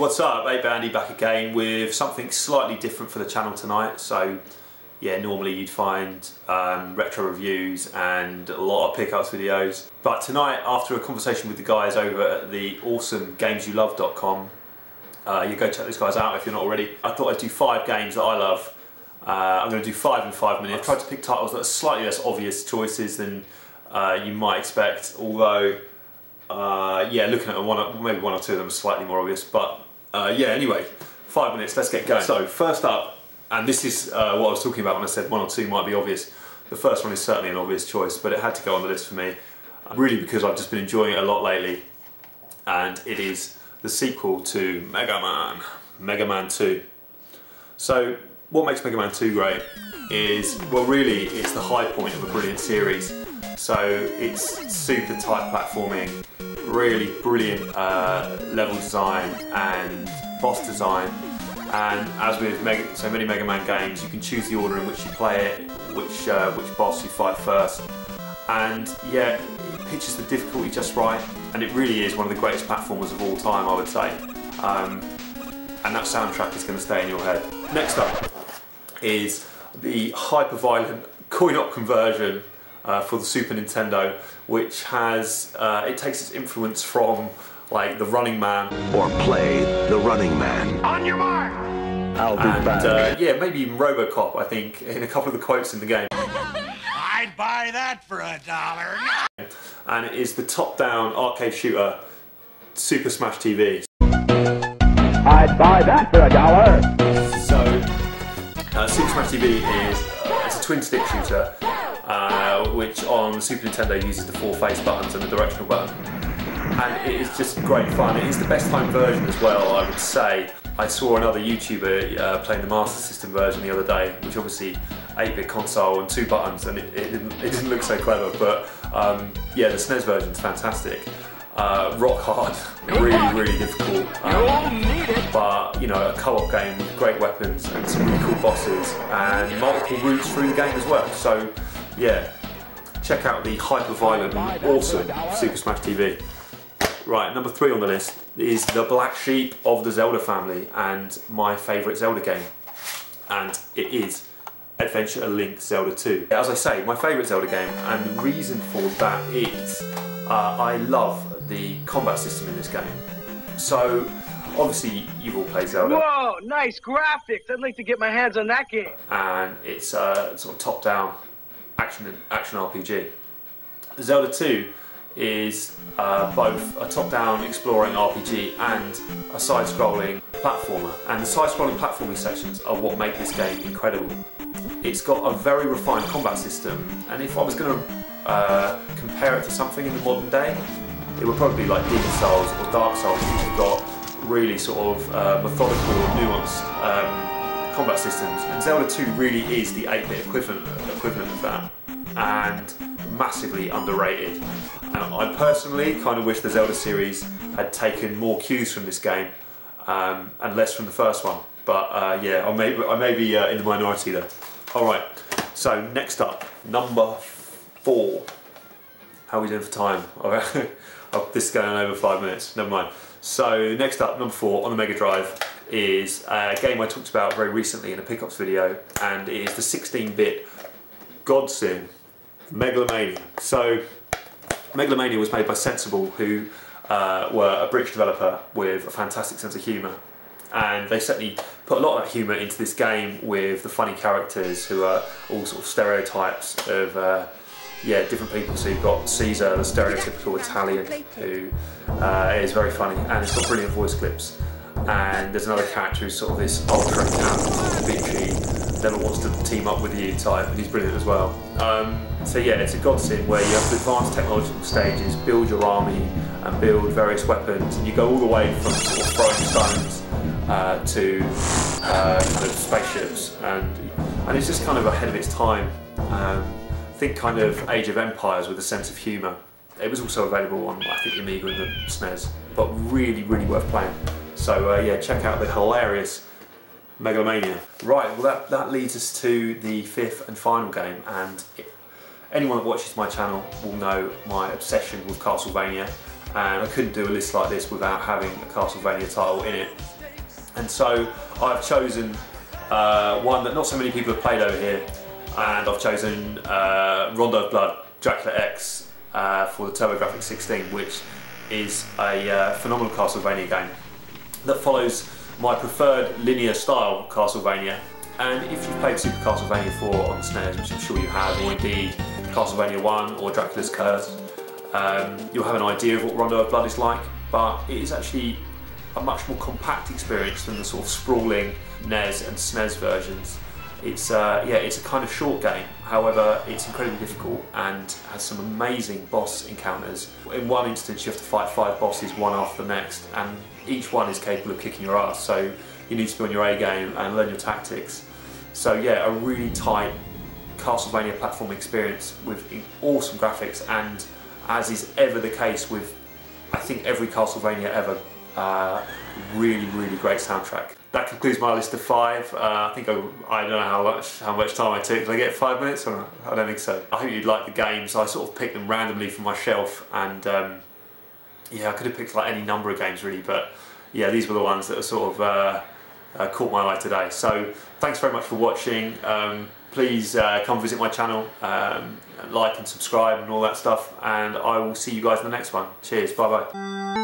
what's up? 8-Bit Andy back again with something slightly different for the channel tonight. So yeah, normally you'd find retro reviews and a lot of pickups videos, but tonight, after a conversation with the guys over at the awesome GamesYouLove.com, you go check those guys out if you're not already. I thought I'd do 5 games that I love. I'm going to do 5 in 5 minutes. I tried to pick titles that are slightly less obvious choices than you might expect, although yeah, looking at maybe one or two of them are slightly more obvious, but yeah, anyway, 5 minutes, let's get going. So first up, and this is what I was talking about when I said one or two might be obvious. The first one is certainly an obvious choice, but it had to go on the list for me, really because I've just been enjoying it a lot lately, and it is the sequel to Mega Man 2. So what makes Mega Man 2 great is, well, really it's the high point of a brilliant series. So it's super tight platforming, really brilliant level design and boss design, and as with so many Mega Man games, you can choose the order in which you play it, which boss you fight first, and yeah, it pitches the difficulty just right, and it really is one of the greatest platformers of all time, I would say, and that soundtrack is going to stay in your head. Next up is the hyper-violent coin-op conversion for the Super Nintendo, which has, it takes its influence from like the Running Man. Or play the Running Man. On your mark! I'll be back. Yeah, maybe even Robocop, I think, in a couple of the quotes in the game. I'd buy that for $1. And it is the top-down arcade shooter Super Smash TV. I'd buy that for $1. So, Super Smash TV is it's a twin-stick shooter, which on the Super Nintendo uses the 4 face buttons and the directional button. And it is just great fun. It is the best timed version as well, I would say. I saw another YouTuber playing the Master System version the other day, which obviously 8-bit console and 2 buttons, and it didn't look so clever, but yeah, the SNES version is fantastic. Rock hard, really difficult, but you know, a co-op game with great weapons and some really cool bosses and multiple routes through the game as well. So yeah, check out the hyper-violent, awesome Super Smash TV. Right, number 3 on the list is the black sheep of the Zelda family and my favourite Zelda game, and it is Adventure Link Zelda 2. As I say, my favourite Zelda game, and the reason for that is I love the combat system in this game. So obviously you've all played Zelda. Whoa, nice graphics! I'd like to get my hands on that game. And it's a sort of top-down action RPG. Zelda 2 is both a top-down exploring RPG and a side-scrolling platformer, and the side-scrolling platforming sections are what make this game incredible. It's got a very refined combat system, and if I was going to compare it to something in the modern day, it would probably be like Demon Souls or Dark Souls, which have got really sort of methodical, nuanced combat systems, and Zelda 2 really is the 8-bit equivalent of that, and massively underrated. And I personally kind of wish the Zelda series had taken more cues from this game and less from the first one, but yeah, I may be in the minority there. Alright, so next up, number 4. How are we doing for time? Oh, this is going on over 5 minutes, never mind. So next up, number 4 on the Mega Drive is a game I talked about very recently in a pickups video, and it is the 16-bit godsend, Megalomania. So Megalomania was made by Sensible, who were a British developer with a fantastic sense of humour, and they certainly put a lot of that humour into this game with the funny characters who are all sort of stereotypes of yeah, different people. So you've got Caesar, the stereotypical Italian, who is very funny, and it's got brilliant voice clips. And there's another character who's sort of this ultra camp, bitchy, never wants to team up with you type, and he's brilliant as well. So yeah, it's a godsend where you have to advance technological stages, build your army, and build various weapons, and you go all the way from sort of throwing stones to kind of spaceships, and it's just kind of ahead of its time. Think kind of Age of Empires with a sense of humour. It was also available on, I think, the Amiga and the SNES, but really worth playing. So yeah, check out the hilarious Megalomania. Right, well that leads us to the 5th and final game, and anyone that watches my channel will know my obsession with Castlevania, and I couldn't do a list like this without having a Castlevania title in it. And so I've chosen one that not so many people have played over here, and I've chosen Rondo of Blood Dracula X for the TurboGrafx 16, which is a phenomenal Castlevania game that follows my preferred linear style Castlevania. And if you've played Super Castlevania 4 on the SNES, which I'm sure you have, or indeed Castlevania 1 or Dracula's Curse, you'll have an idea of what Rondo of Blood is like, but it is actually a much more compact experience than the sort of sprawling NES and SNES versions. It's it's a kind of short game, however it's incredibly difficult and has some amazing boss encounters. In one instance you have to fight 5 bosses one after the next, and each one is capable of kicking your ass, so you need to be on your A game and learn your tactics. So yeah, a really tight Castlevania platform experience with awesome graphics, and as is ever the case with I think every Castlevania ever, really great soundtrack. That concludes my list of 5. I think I don't know how much time I took. Did I get 5 minutes or not? I don't think so. I hope you'd like the games. I sort of picked them randomly from my shelf, and yeah, I could have picked like any number of games really, but yeah, these were the ones that are sort of caught my eye today. So thanks very much for watching. Please come visit my channel, like and subscribe and all that stuff, and I will see you guys in the next one. Cheers, bye bye.